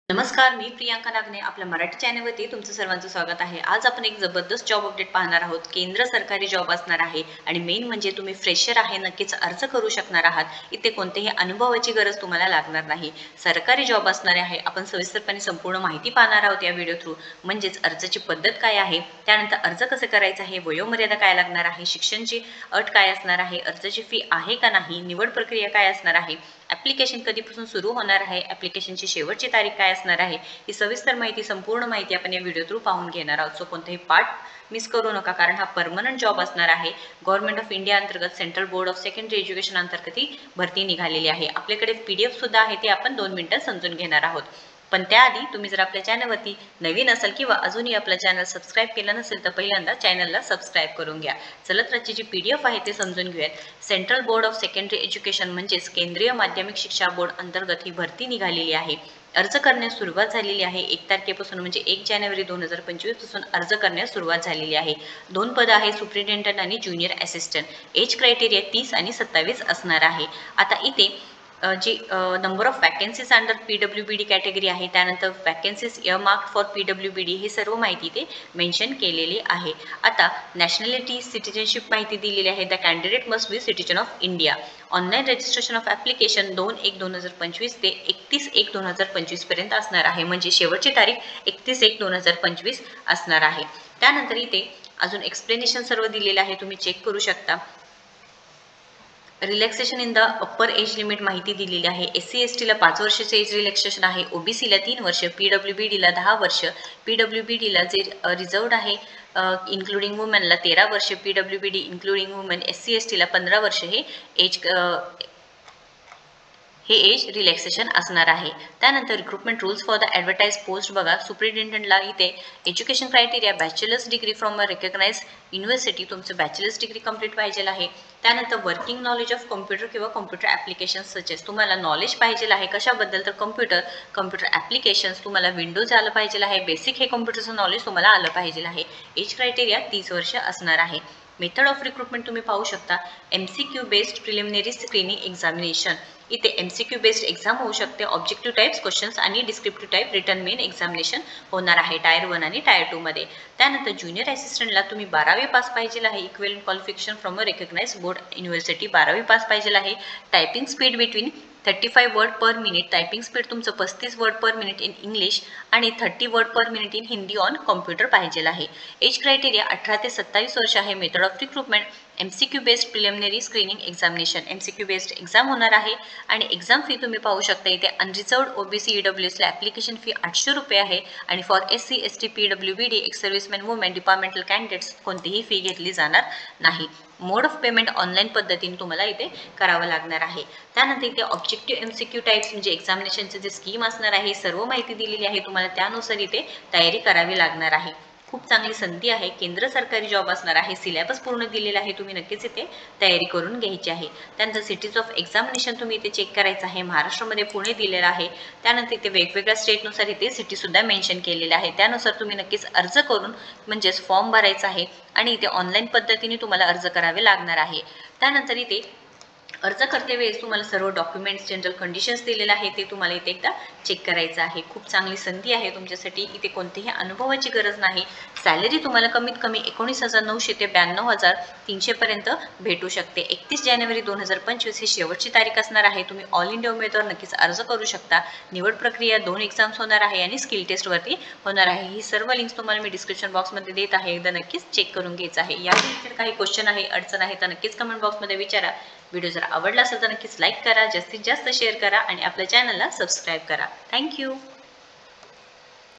नमस्कार, मी प्रियांका नागने आपल्या मराठी चॅनलवरती तुमचं सर्वांचं स्वागत आहे. आज आपण एक जबरदस्त जॉब अपडेट पाहणार आहोत. केंद्र सरकारी जॉब असणार आहे आणि मेन म्हणजे तुम्ही फ्रेशर आहे, नक्कीच अर्ज करू शकणार आहात. इथे कोणत्याही अनुभवाची गरज तुम्हाला लागणार नाही. सरकारी जॉब असणार आहे. आपण सविस्तरपणे संपूर्ण माहिती पाहणार आहोत या व्हिडिओ थ्रू. म्हणजेच अर्जाची पद्धत काय आहे, त्यानंतर अर्ज कसे करायचा आहे, वयोमर्यादा काय लागणार आहे, शिक्षणाची अट काय असणार आहे, अर्जाची फी आहे का नाही, निवड प्रक्रिया काय असणार आहे, ॲप्लिकेशन कधीपासून सुरू होणार आहे, ॲप्लिकेशनची शेवटची तारीख काय असणार आहे, ही सविस्तर माहिती संपूर्ण माहिती आपण या व्हिडिओ थ्रू पाहून घेणार आहोत. सो कोणताही पार्ट मिस करू नका, कारण हा परमनंट जॉब असणार आहे. गव्हर्नमेंट ऑफ इंडिया अंतर्गत central board of secondary education अंतर्गत ही भरती निघालेली आहे. आपल्याकडे PDF सुद्धा आहे, ते आपण 2 मिनिटात समजून घेणार आहोत. पण त्याआधी तुम्ही जर आपल्या चॅनलवरती नवीन असाल किंवा अजूनही आपलं चॅनल सबस्क्राईब केलं नसेल तर पहिल्यांदा चॅनलला सबस्क्राईब करून घ्या. चला तर आजची जी PDF आहे ते समजून घेऊयात. Central board of secondary education म्हणजेच केंद्रीय माध्यमिक शिक्षा बोर्ड अंतर्गत ही भरती निघालेली आहे. अर्ज करण्यास सुरुवात झालेली आहे 1 तारखेपासून, म्हणजे 1 जानेवारी 2025 पासून अर्ज करण्यास सुरुवात झालेली आहे. 2 पद आहे, सुपरिटेंडंट आणि ज्युनियर असिस्टंट. एज क्रायटेरिया 30 आणि 27 असणार आहे. आता इथे जी number of vacancies under PWBD category आहे, त्यानंतर वॅकन्सीज इयरमार्क्ड फॉर PWBD हे सर्व माहिती ते मेन्शन केलेली आहे. आता नॅशनॅलिटी सिटिझनशिप माहिती दिलेली आहे. The candidate must be citizen of India. Online registration of application 2/1/2025 ते 31/1/2025 पर्यंत असणार आहे, म्हणजे शेवटची तारीख 31/1/2025 असणार आहे. त्यानंतर इथे अजून एक्सप्लेनेशन सर्व दिलेलं आहे, तुम्ही चेक करू शकता. Relaxation in the upper age limit माहिती दिलेली आहे. SC ST ला 5 वर्षाचे एज रिलॅक्सेशन आहे, OBC ला 3 वर्ष, PWBD ला 10 वर्ष, PWBD ला जे रिझर्व्ड आहे इन्क्लुडिंग वुमेनला 13 वर्ष, PWBD including women SC ST ला 15 वर्ष हे एज रिलॅक्सेशन असणार आहे. त्यानंतर recruitment rules for the advertise post बघा. सुपरिटेंडंटला इथे education criteria bachelors degree from a recognise university, तुमचं बॅचलर्स डिग्री कंप्लीट पाहिजे आहे. त्यानंतर वर्किंग नॉलेज ऑफ कॉम्प्युटर किंवा कॉम्प्युटर ॲप्लिकेशन सजेस्ट, तुम्हाला नॉलेज पाहिजे आहे कशाबद्दल, तर कॉम्प्युटर ॲप्लिकेशन्स, तुम्हाला विंडोज आलं पाहिजे आहे, बेसिक हे कॉम्प्युटरचं नॉलेज तुम्हाला आलं पाहिजे आहे. एज क्रायटेरिया 30 वर्ष असणार आहे. मेथड ऑफ रिक्रुटमेंट तुम्ही पाहू शकता. MCQ based preliminary screening examination. इथे MCQ बेस्ड एक्झाम होऊ शकते. ऑब्जेक्टिव्ह टाइप्स क्वेश्चन्स आणि descriptive type return main examination होणार आहे टायर 1 आणि टायर 2 मध्ये. त्यानंतर ज्युनियर असिस्टंटला तुम्ही 12वी पास पाहिजे आहे. Equivalent qualification from a recognised board university 12वी पास पाहिजे आहे. Typing speed between 35 word per minute, typing speed तुमचं 35 word per minute in English आणि 30 word per minute in Hindi on computer पाहिजे आहे. एज क्रायटेरिया 18 ते 27 वर्ष आहे. Method of recruitment MCQ based preliminary screening examination, MCQ based exam होणार आहे. आणि एक्झाम फी तुम्ही पाहू शकता इथे. अनरिझर्व्ड OBC EWSला ॲप्लिकेशन फी 800 रुपये आहे आणि for SC ST PWBD ex serviceman women departmental candidates कोणतीही फी घेतली जाणार नाही. मोड ऑफ पेमेंट ऑनलाईन पद्धतीने तुम्हाला इथे करावं लागणार आहे. त्यानंतर इथे ऑब्जेक्टिव्ह MCQ टाइप्स म्हणजे एक्झामिनेशनचे जे स्कीम असणार आहे सर्व माहिती दिलेली आहे. तुम्हाला त्यानुसार इथे तयारी करावी लागणार आहे. खूप चांगली संधी आहे. केंद्र सरकारी जॉब असणार आहे. सिलेबस पूर्ण दिलेला आहे, तुम्ही नक्कीच इथे तयारी करून घ्यायची आहे. त्यानंतर सिटीज ऑफ एक्झामिनेशन तुम्ही इथे चेक करायचं आहे. महाराष्ट्रामध्ये पुणे दिलेला आहे. त्यानंतर इथे वेगवेगळ्या स्टेटनुसार इथे सिटीसुद्धा मेन्शन केलेले आहे. त्यानुसार तुम्ही नक्कीच अर्ज करून म्हणजेच फॉर्म भरायचा आहे आणि इथे ऑनलाईन पद्धतीने तुम्हाला अर्ज करावे लागणार आहे. त्यानंतर इथे अर्ज करते वेळेस तुम्हाला सर्व डॉक्युमेंट्स जनरल कंडिशन्स दिलेले आहे, ते तुम्हाला इथे एकदा चेक करायचं आहे. खूप चांगली संधी आहे तुमच्यासाठी. इथे कोणत्याही अनुभवाची गरज नाही. सॅलरी तुम्हाला कमीत कमी 19,900 ते 92,300 पर्यंत भेटू शकते. 31 जानेवारी 2025 ही शेवटची तारीख असणार आहे. तुम्ही ऑल इंडिया उमेदवार नक्कीच अर्ज करू शकता. निवड प्रक्रिया 2 एक्झाम्स होणार आहे आणि स्किल टेस्टवरती होणार आहे. ही सर्व लिंक्स तुम्हाला मी डिस्क्रिप्शन बॉक्समध्ये देत आहे, एकदा नक्कीच चेक करून घ्यायचं आहे. या रिलेटेड काही क्वेश्चन आहे, अडचण आहे तर नक्कीच कमेंट बॉक्समध्ये विचारा. व्हिडिओ जर आवडला असेल तर नक्कीच लाईक करा, जास्तीत जास्त शेअर करा आणि आपल्या चॅनलला सबस्क्राईब करा. थँक्यू.